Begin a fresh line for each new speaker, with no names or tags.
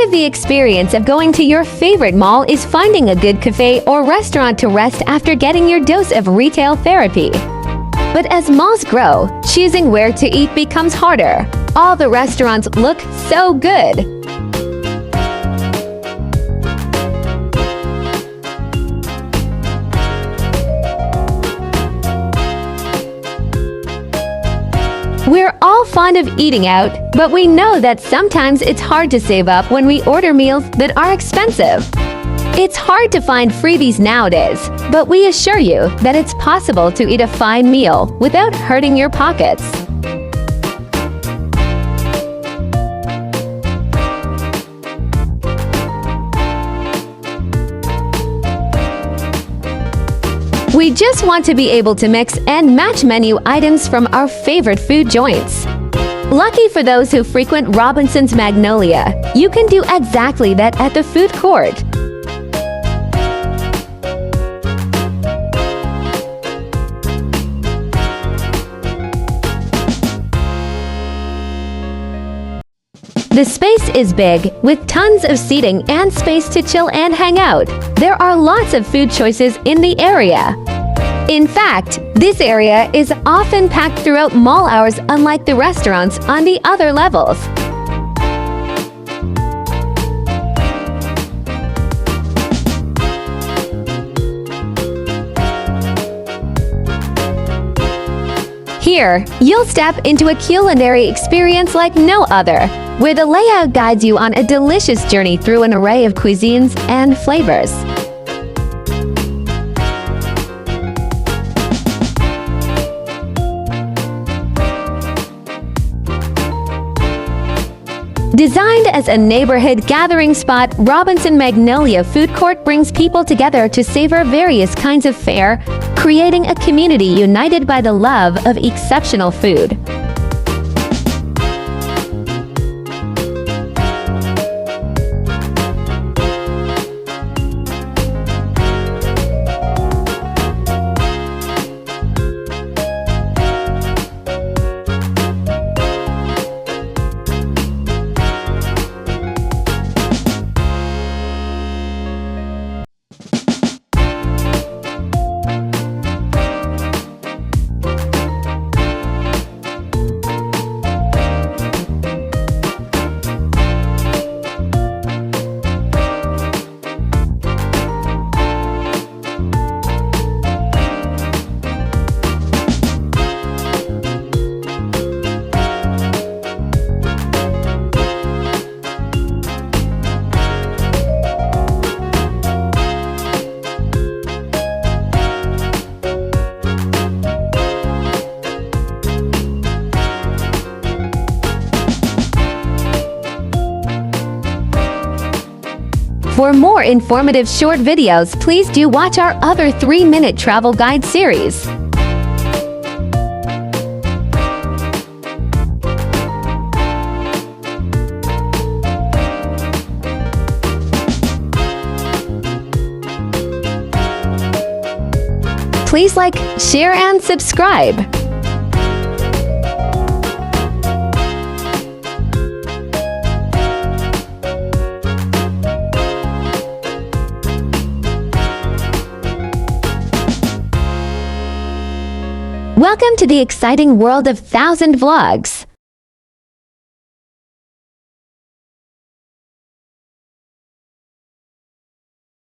of the experience of going to your favorite mall is finding a good cafe or restaurant to rest after getting your dose of retail therapy. But as malls grow, choosing where to eat becomes harder. All the restaurants look so good. We're all fond of eating out, but we know that sometimes it's hard to save up when we order meals that are expensive. It's hard to find freebies nowadays, but we assure you that it's possible to eat a fine meal without hurting your pockets. We just want to be able to mix and match menu items from our favorite food joints. Lucky for those who frequent Robinson's Magnolia, you can do exactly that at the food court. The space is big, with tons of seating and space to chill and hang out. There are lots of food choices in the area. In fact, this area is often packed throughout mall hours, unlike the restaurants on the other levels. Here, you'll step into a culinary experience like no other, where the layout guides you on a delicious journey through an array of cuisines and flavors. Designed as a neighborhood gathering spot, Robinson Magnolia Food Court brings people together to savor various kinds of fare, creating a community united by the love of exceptional food. For more informative short videos, please do watch our other 3-minute travel guide series. Please like, share, and subscribe. Welcome to the exciting world of 1000 Vlogs.